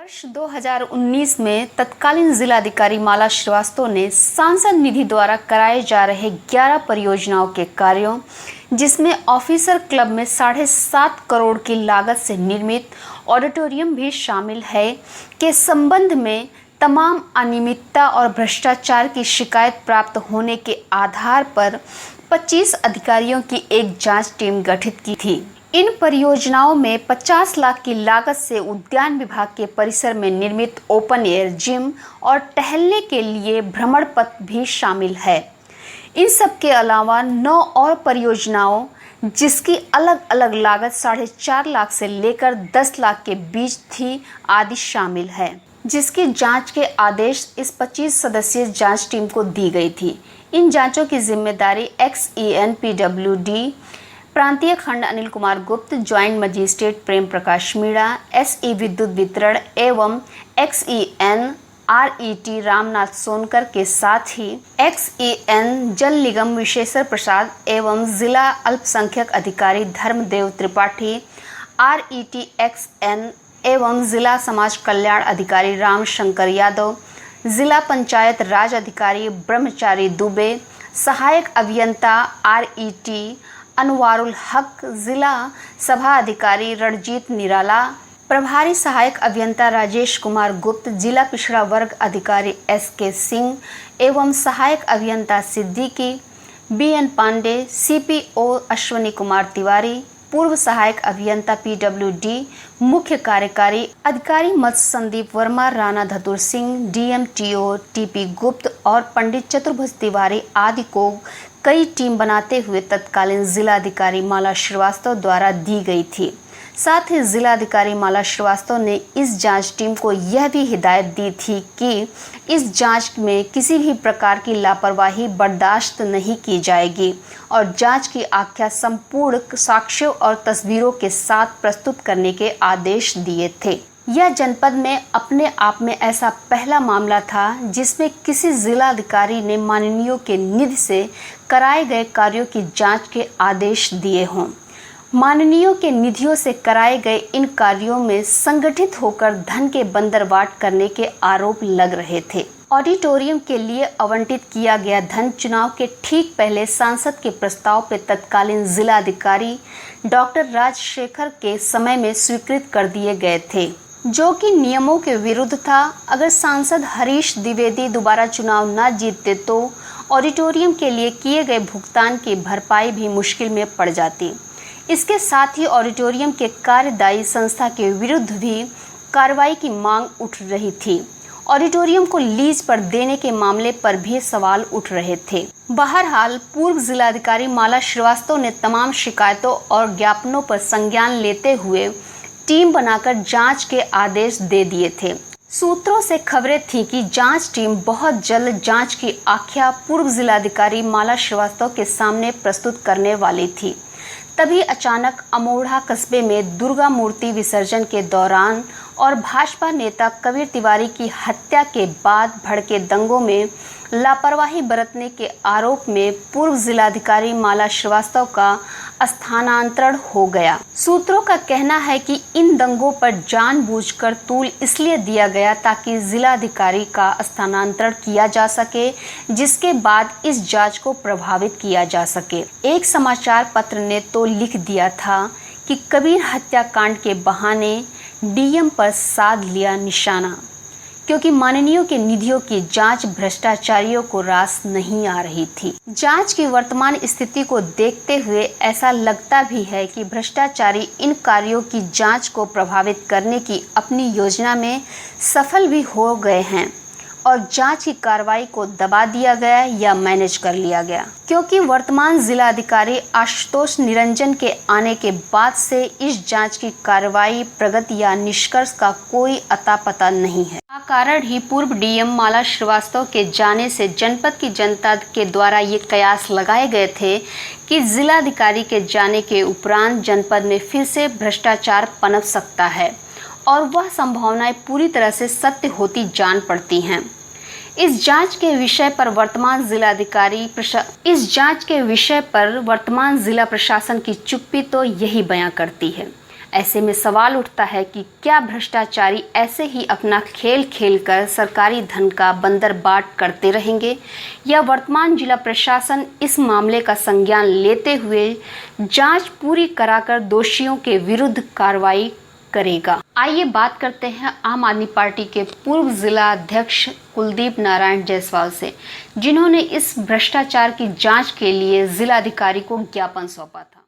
वर्ष 2019 में तत्कालीन जिलाधिकारी माला श्रीवास्तव ने सांसद निधि द्वारा कराए जा रहे 11 परियोजनाओं के कार्यों, जिसमें ऑफिसर क्लब में 7.5 करोड़ की लागत से निर्मित ऑडिटोरियम भी शामिल है, के संबंध में तमाम अनियमितता और भ्रष्टाचार की शिकायत प्राप्त होने के आधार पर 25 अधिकारियों की एक जांच टीम गठित की थी। इन परियोजनाओं में 50 लाख की लागत से उद्यान विभाग के परिसर में निर्मित ओपन एयर जिम और टहलने के लिए भ्रमण पथ भी शामिल है। इन सब के अलावा 9 और परियोजनाओं, जिसकी अलग अलग लागत 4.5 लाख से लेकर 10 लाख के बीच थी, आदि शामिल है, जिसकी जांच के आदेश इस 25 सदस्यीय जांच टीम को दी गई थी। इन जांचों की जिम्मेदारी XEN PWD प्रांतीय खंड अनिल कुमार गुप्त, joint magistrate Prem Prakash Meena, SE विद्युत वितरण एवं XEN RET रामनाथ सोनकर के साथ ही XEN जल निगम विशेश्वर प्रसाद एवं जिला अल्पसंख्यक अधिकारी धर्मदेव त्रिपाठी, RETXN एवं जिला समाज कल्याण अधिकारी राम शंकर यादव, जिला पंचायत राज अधिकारी ब्रह्मचारी दुबे, सहायक अभियंता RET अनवारुल हक, जिला सभा अधिकारी रणजीत निराला, प्रभारी सहायक अभियंता राजेश कुमार गुप्त, जिला पिछड़ा वर्ग अधिकारी SK सिंह एवं सहायक अभियंता सिद्दीकी, BN पांडे, CPO अश्वनी कुमार तिवारी, पूर्व सहायक अभियंता PWD, मुख्य कार्यकारी अधिकारी मत्स्य संदीप वर्मा, राणा धतुर सिंह, DMTO TP गुप्त और पंडित चतुर्भुज तिवारी आदि को कई टीम बनाते हुए तत्कालीन जिलाधिकारी माला श्रीवास्तव द्वारा दी गई थी। साथ ही जिलाधिकारी माला श्रीवास्तव ने इस जांच टीम को यह भी हिदायत दी थी कि इस जांच में किसी भी प्रकार की लापरवाही बर्दाश्त नहीं की जाएगी और जांच की आख्या संपूर्ण साक्ष्यों और तस्वीरों के साथ प्रस्तुत करने के आदेश दिए थे। यह जनपद में अपने आप में ऐसा पहला मामला था जिसमें किसी जिलाधिकारी ने माननीयों के निधि से कराए गए कार्यों की जांच के आदेश दिए हों। माननीयों के निधियों से कराए गए इन कार्यों में संगठित होकर धन के बंदरवाट करने के आरोप लग रहे थे। ऑडिटोरियम के लिए आवंटित किया गया धन चुनाव के ठीक पहले सांसद के प्रस्ताव पर तत्कालीन जिलाधिकारी डॉक्टर राजशेखर के समय में स्वीकृत कर दिए गए थे, जो कि नियमों के विरुद्ध था। अगर सांसद हरीश द्विवेदी दोबारा चुनाव न जीतते तो ऑडिटोरियम के लिए किए गए भुगतान की भरपाई भी मुश्किल में पड़ जाती। इसके साथ ही ऑडिटोरियम के कार्यदायी संस्था के विरुद्ध भी कार्रवाई की मांग उठ रही थी। ऑडिटोरियम को लीज पर देने के मामले पर भी सवाल उठ रहे थे। बहरहाल पूर्व जिलाधिकारी माला श्रीवास्तव ने तमाम शिकायतों और ज्ञापनों पर संज्ञान लेते हुए टीम बनाकर जांच के आदेश दे दिए थे। सूत्रों से खबरें थी कि जांच टीम बहुत जल्द जांच की आख्या पूर्व जिलाधिकारी माला श्रीवास्तव के सामने प्रस्तुत करने वाली थी। तभी अचानक अमोढ़ा कस्बे में दुर्गा मूर्ति विसर्जन के दौरान और भाजपा नेता कबीर तिवारी की हत्या के बाद भड़के दंगों में लापरवाही बरतने के आरोप में पूर्व जिलाधिकारी माला श्रीवास्तव का स्थानांतरण हो गया। सूत्रों का कहना है कि इन दंगों पर जानबूझकर तूल इसलिए दिया गया ताकि जिलाधिकारी का स्थानांतरण किया जा सके, जिसके बाद इस जांच को प्रभावित किया जा सके। एक समाचार पत्र ने तो लिख दिया था कि कबीर हत्याकांड के बहाने DM पर साध लिया निशाना, क्योंकि माननीयों के निधियों की जांच भ्रष्टाचारियों को रास नहीं आ रही थी। जांच की वर्तमान स्थिति को देखते हुए ऐसा लगता भी है कि भ्रष्टाचारी इन कार्यों की जांच को प्रभावित करने की अपनी योजना में सफल भी हो गए हैं और जांच की कार्रवाई को दबा दिया गया या मैनेज कर लिया गया, क्योंकि वर्तमान जिलाधिकारी आशुतोष निरंजन के आने के बाद से इस जांच की कार्रवाई, प्रगति या निष्कर्ष का कोई अता पता नहीं है। कारण ही पूर्व DM माला श्रीवास्तव के जाने से जनपद की जनता के द्वारा ये कयास लगाए गए थे कि जिलाधिकारी के जाने के उपरांत जनपद में फिर से भ्रष्टाचार पनप सकता है और वह संभावनाएं पूरी तरह से सत्य होती जान पड़ती हैं। इस जांच के विषय पर वर्तमान जिला प्रशासन की चुप्पी तो यही बयां करती है। ऐसे में सवाल उठता है कि क्या भ्रष्टाचारी ऐसे ही अपना खेल खेलकर सरकारी धन का बंदरबाट करते रहेंगे या वर्तमान जिला प्रशासन इस मामले का संज्ञान लेते हुए जांच पूरी कराकर दोषियों के विरुद्ध कार्रवाई करेगा। आइए बात करते हैं आम आदमी पार्टी के पूर्व जिला अध्यक्ष कुलदीप नारायण जायसवाल से, जिन्होंने इस भ्रष्टाचार की जांच के लिए जिलाधिकारी को ज्ञापन सौंपा था।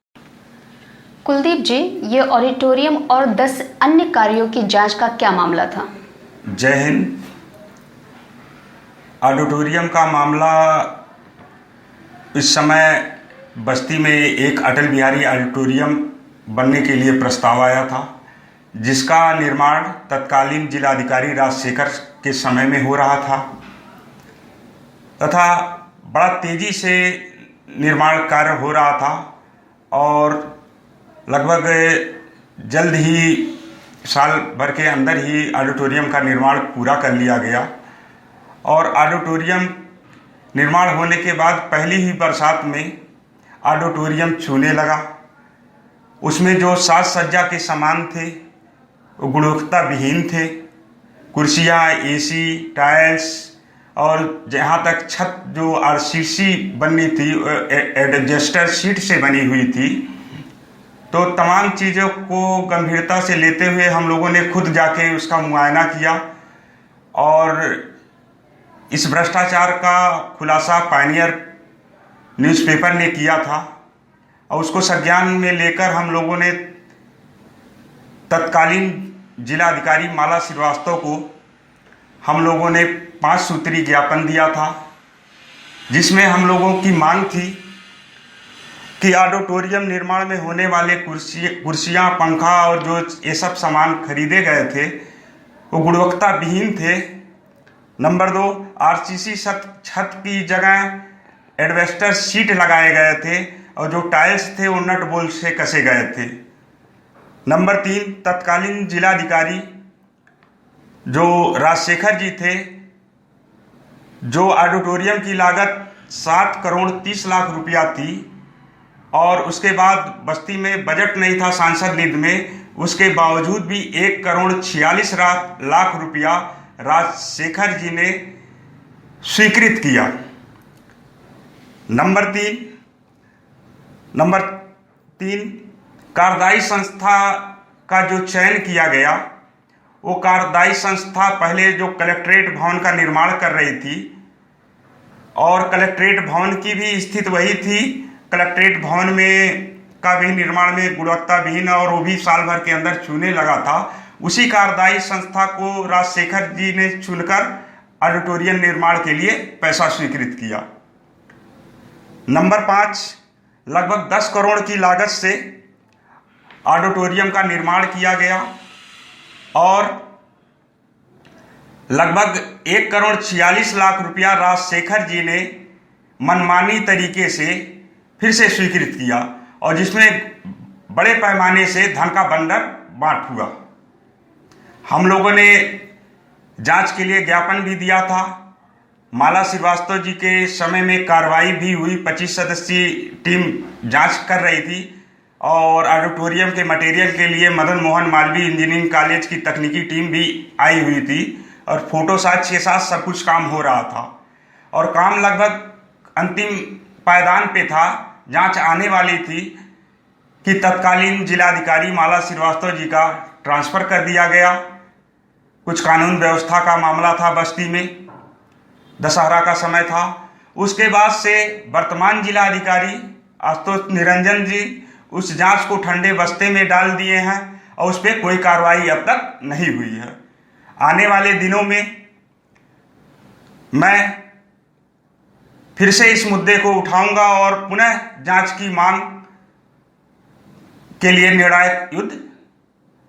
कुलदीप जी, ये ऑडिटोरियम और 10 अन्य कार्यों की जांच का क्या मामला था? जय हिंद। ऑडिटोरियम का मामला इस समय बस्ती में एक अटल बिहारी ऑडिटोरियम बनने के लिए प्रस्ताव आया था, जिसका निर्माण तत्कालीन जिलाधिकारी राजशेखर के समय में हो रहा था तथा बड़ा तेजी से निर्माण कार्य हो रहा था और लगभग जल्द ही साल भर के अंदर ही ऑडिटोरियम का निर्माण पूरा कर लिया गया। और ऑडिटोरियम निर्माण होने के बाद पहली ही बरसात में ऑडिटोरियम छूने लगा। उसमें जो साज सज्जा के सामान थे वो गुणवत्ता विहीन थे। कुर्सियाँ, एसी, टाइल्स और जहाँ तक छत जो आरसीसी बननी थी, एडजस्टर शीट से बनी हुई थी। तो तमाम चीज़ों को गंभीरता से लेते हुए हम लोगों ने खुद जाके उसका मुआयना किया और इस भ्रष्टाचार का खुलासा पायनियर न्यूज़पेपर ने किया था और उसको संज्ञान में लेकर हम लोगों ने तत्कालीन जिलाधिकारी माला श्रीवास्तव को हम लोगों ने 5 सूत्री ज्ञापन दिया था, जिसमें हम लोगों की मांग थी कि ऑडिटोरियम निर्माण में होने वाले कुर्सियाँ, पंखा और जो ये सब सामान खरीदे गए थे वो गुणवत्ता विहीन थे। नंबर 2, आरसीसी छत की जगह एडवेस्टर शीट लगाए गए थे और जो टाइल्स थे वो नट बोल्ट से कसे गए थे। नंबर 3, तत्कालीन जिलाधिकारी जो राजशेखर जी थे, जो ऑडिटोरियम की लागत 7 करोड़ 30 लाख रुपया थी और उसके बाद बस्ती में बजट नहीं था सांसद निधि में, उसके बावजूद भी 1 करोड़ 46 लाख रुपया राजशेखर जी ने स्वीकृत किया। नंबर तीन, कार्यदायी संस्था का जो चयन किया गया, वो कार्यदायी संस्था पहले जो कलेक्ट्रेट भवन का निर्माण कर रही थी और कलेक्ट्रेट भवन की भी स्थिति वही थी। कलेक्ट्रेट भवन में का भी निर्माण में गुणवत्ता विहीन और वो भी साल भर के अंदर छूने लगा था। उसी कार्यदायी संस्था को राजशेखर जी ने चुनकर ऑडिटोरियम निर्माण के लिए पैसा स्वीकृत किया। नंबर 5, लगभग 10 करोड़ की लागत से ऑडिटोरियम का निर्माण किया गया और लगभग 1 करोड़ 46 लाख रुपया राजशेखर जी ने मनमानी तरीके से फिर से स्वीकृत किया और जिसमें बड़े पैमाने से धन का बंडर बांट हुआ। हम लोगों ने जांच के लिए ज्ञापन भी दिया था। माला श्रीवास्तव जी के समय में कार्रवाई भी हुई। 25 सदस्यीय टीम जांच कर रही थी और ऑडिटोरियम के मटेरियल के लिए मदन मोहन मालवीय इंजीनियरिंग कॉलेज की तकनीकी टीम भी आई हुई थी और फोटो साथ के साथ सब कुछ काम हो रहा था और काम लगभग अंतिम पायदान पे था। जांच आने वाली थी कि तत्कालीन जिलाधिकारी माला श्रीवास्तव जी का ट्रांसफ़र कर दिया गया। कुछ कानून व्यवस्था का मामला था बस्ती में, दशहरा का समय था। उसके बाद से वर्तमान जिलाधिकारी आशुतोष निरंजन जी उस जांच को ठंडे बस्ते में डाल दिए हैं और उस पर कोई कार्रवाई अब तक नहीं हुई है। आने वाले दिनों में मैं फिर से इस मुद्दे को उठाऊंगा और पुनः जांच की मांग के लिए निर्णायक युद्ध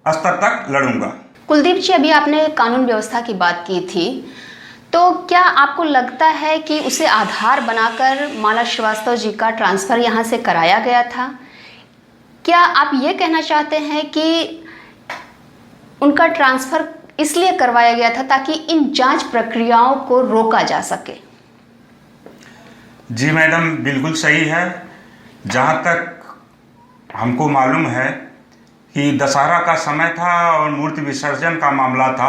स्तर तक लड़ूंगा। कुलदीप जी, अभी आपने कानून व्यवस्था की बात की थी, तो क्या आपको लगता है कि उसे आधार बनाकर माला श्रीवास्तव जी का ट्रांसफ़र यहाँ से कराया गया था? क्या आप ये कहना चाहते हैं कि उनका ट्रांसफ़र इसलिए करवाया गया था ताकि इन जांच प्रक्रियाओं को रोका जा सके? जी मैडम, बिल्कुल सही है। जहाँ तक हमको मालूम है कि दशहरा का समय था और मूर्ति विसर्जन का मामला था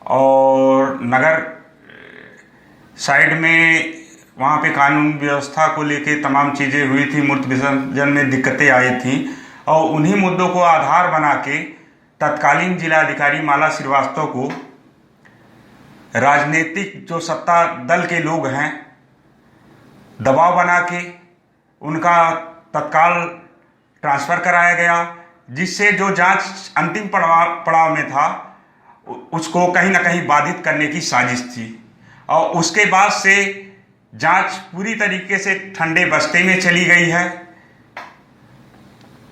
और नगर साइड में वहाँ पे कानून व्यवस्था को लेके तमाम चीज़ें हुई थी, मूर्ति विसर्जन में दिक्कतें आई थी और उन्हीं मुद्दों को आधार बना के तत्कालीन जिलाधिकारी माला श्रीवास्तव को राजनीतिक जो सत्ता दल के लोग हैं दबाव बना के उनका तत्काल ट्रांसफ़र कराया गया, जिससे जो जांच अंतिम पड़ाव में था उसको कहीं ना कहीं बाधित करने की साजिश थी और उसके बाद से जांच पूरी तरीके से ठंडे बस्ते में चली गई है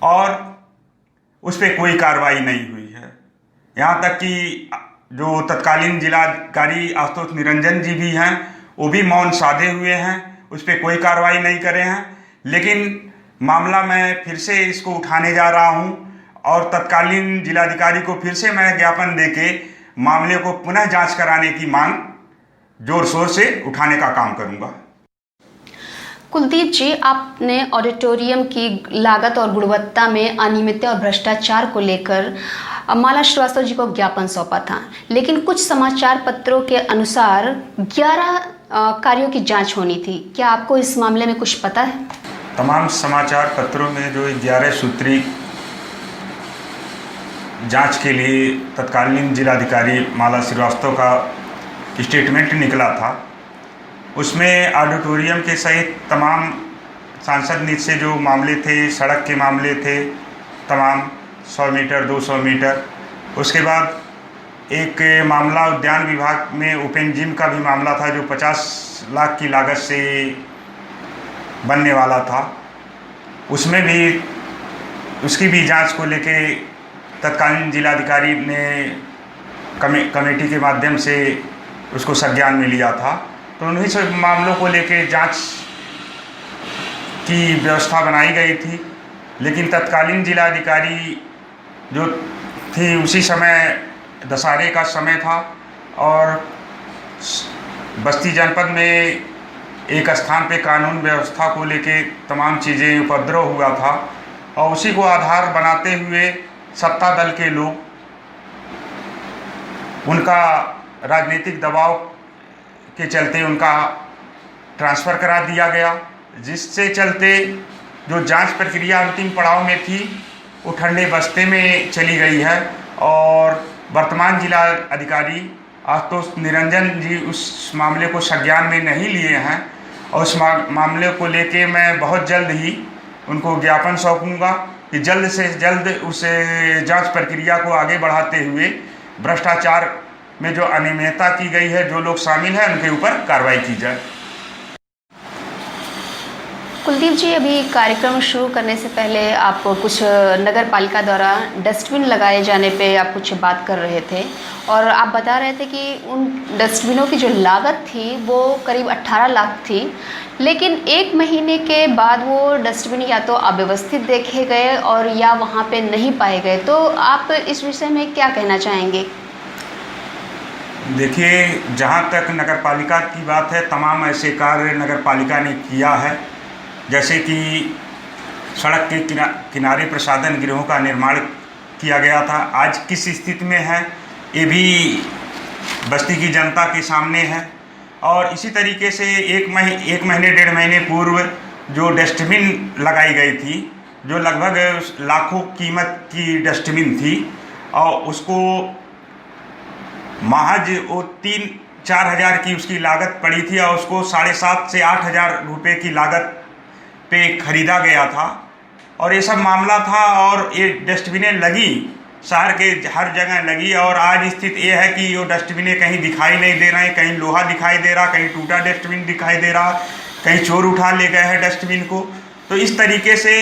और उस पर कोई कार्रवाई नहीं हुई है। यहाँ तक कि जो तत्कालीन जिलाधिकारी आशुतोष निरंजन जी भी हैं वो भी मौन साधे हुए हैं, उस पर कोई कार्रवाई नहीं करे हैं। लेकिन मामला मैं फिर से इसको उठाने जा रहा हूँ और तत्कालीन जिलाधिकारी को फिर से मैं ज्ञापन देके मामले को पुनः जांच कराने की मांग जोर शोर से उठाने का काम करूंगा। कुलदीप जी, आपने ऑडिटोरियम की लागत और गुणवत्ता में अनियमितता और भ्रष्टाचार को लेकर माला श्रीवास्तव जी को ज्ञापन सौंपा था, लेकिन कुछ समाचार पत्रों के अनुसार 11 कार्यों की जांच होनी थी। क्या आपको इस मामले में कुछ पता है? तमाम समाचार पत्रों में जो 11 सूत्री जांच के लिए तत्कालीन जिलाधिकारी माला श्रीवास्तव का स्टेटमेंट निकला था, उसमें ऑडिटोरियम के सहित तमाम सांसद निधि से जो मामले थे, सड़क के मामले थे तमाम 100 मीटर 200 मीटर, उसके बाद एक मामला उद्यान विभाग में ओपन जिम का भी मामला था जो 50 लाख की लागत से बनने वाला था, उसमें भी उसकी भी जांच को लेके तत्कालीन जिलाधिकारी ने कमेटी के माध्यम से उसको संज्ञान में लिया था। तो उन्हीं सब मामलों को लेके जांच की व्यवस्था बनाई गई थी, लेकिन तत्कालीन जिलाधिकारी जो थी उसी समय दशहरे का समय था और बस्ती जनपद में एक स्थान पे कानून व्यवस्था को लेके तमाम चीज़ें उपद्रव हुआ था और उसी को आधार बनाते हुए सत्ता दल के लोग उनका राजनीतिक दबाव के चलते उनका ट्रांसफ़र करा दिया गया, जिससे चलते जो जांच प्रक्रिया अंतिम पड़ाव में थी वो ठंडे बस्ते में चली गई है और वर्तमान जिला अधिकारी आशुतोष निरंजन जी उस मामले को संज्ञान में नहीं लिए हैं और उस मामले को लेके मैं बहुत जल्द ही उनको ज्ञापन सौंपूंगा कि जल्द से जल्द उस जांच प्रक्रिया को आगे बढ़ाते हुए भ्रष्टाचार में जो अनियमितता की गई है, जो लोग शामिल हैं उनके ऊपर कार्रवाई की जाए। कुलदीप जी, अभी कार्यक्रम शुरू करने से पहले आप कुछ नगर पालिका द्वारा डस्टबिन लगाए जाने पे आप कुछ बात कर रहे थे और आप बता रहे थे कि उन डस्टबिनों की जो लागत थी वो करीब 18 लाख थी, लेकिन 1 महीने के बाद वो डस्टबिन या तो अव्यवस्थित देखे गए और या वहाँ पे नहीं पाए गए। तो आप इस विषय में क्या कहना चाहेंगे? देखिए, जहाँ तक नगर पालिका की बात है, तमाम ऐसे कार्य नगर पालिका ने किया है, जैसे कि सड़क के किनारे प्रसाधन गृहों का निर्माण किया गया था। आज किस स्थिति में है ये भी बस्ती की जनता के सामने है और इसी तरीके से एक महीने 1.5 महीने पूर्व जो डस्टबिन लगाई गई थी, जो लगभग लाखों कीमत की डस्टबिन थी और उसको महज वो 3-4 हज़ार की उसकी लागत पड़ी थी और उसको 7,500 से 8,000 रुपये की लागत पे खरीदा गया था और ये सब मामला था और ये डस्टबिनें लगी, शहर के हर जगह लगी और आज स्थिति ये है कि वो डस्टबिनें कहीं दिखाई नहीं दे रहे, कहीं लोहा दिखाई दे रहा, कहीं टूटा डस्टबिन दिखाई दे रहा, कहीं चोर उठा ले गए हैं डस्टबिन को। तो इस तरीके से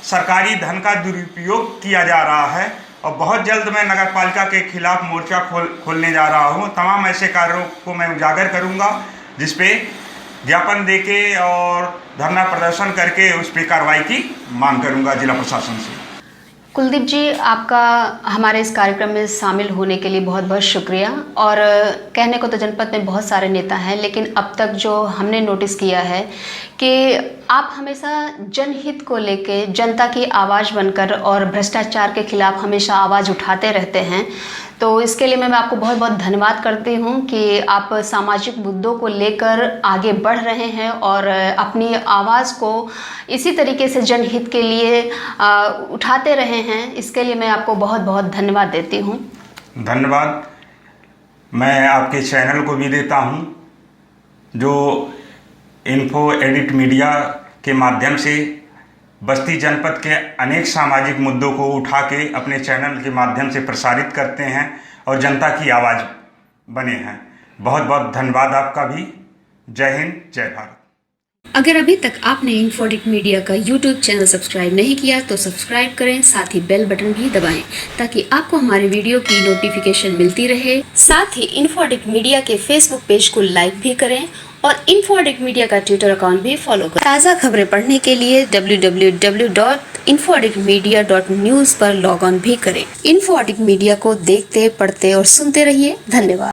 सरकारी धन का दुरुपयोग किया जा रहा है और बहुत जल्द मैं नगर पालिका के खिलाफ मोर्चा खोलने जा रहा हूँ। तमाम ऐसे कार्यों को मैं उजागर करूँगा जिसपे ज्ञापन देके और धरना प्रदर्शन करके उस पर कार्रवाई की मांग करूँगा जिला प्रशासन से। कुलदीप जी, आपका हमारे इस कार्यक्रम में शामिल होने के लिए बहुत बहुत शुक्रिया। और कहने को तो जनपद में बहुत सारे नेता हैं, लेकिन अब तक जो हमने नोटिस किया है कि आप हमेशा जनहित को लेके जनता की आवाज़ बनकर और भ्रष्टाचार के खिलाफ हमेशा आवाज़ उठाते रहते हैं। तो इसके लिए मैं आपको बहुत बहुत धन्यवाद करती हूँ कि आप सामाजिक मुद्दों को लेकर आगे बढ़ रहे हैं और अपनी आवाज़ को इसी तरीके से जनहित के लिए उठाते रहे हैं। इसके लिए मैं आपको बहुत बहुत धन्यवाद देती हूँ। धन्यवाद मैं आपके चैनल को भी देता हूँ, जो इन्फो एडिट मीडिया के माध्यम से बस्ती जनपद के अनेक सामाजिक मुद्दों को उठा के अपने चैनल के माध्यम से प्रसारित करते हैं और जनता की आवाज़ बने हैं। बहुत बहुत धन्यवाद आपका भी। जय हिंद, जय भारत। अगर अभी तक आपने इन्फो एडिट मीडिया का यूट्यूब चैनल सब्सक्राइब नहीं किया तो सब्सक्राइब करें, साथ ही बेल बटन भी दबाएं ताकि आपको हमारे वीडियो की नोटिफिकेशन मिलती रहे। साथ ही इन्फो एडिट मीडिया के फेसबुक पेज को लाइक भी करें और इन्फो एडिट मीडिया का ट्विटर अकाउंट भी फॉलो करें। ताज़ा खबरें पढ़ने के लिए www.infoeditmedia.news पर लॉग ऑन भी करें। इन्फो एडिट मीडिया को देखते, पढ़ते और सुनते रहिए। धन्यवाद।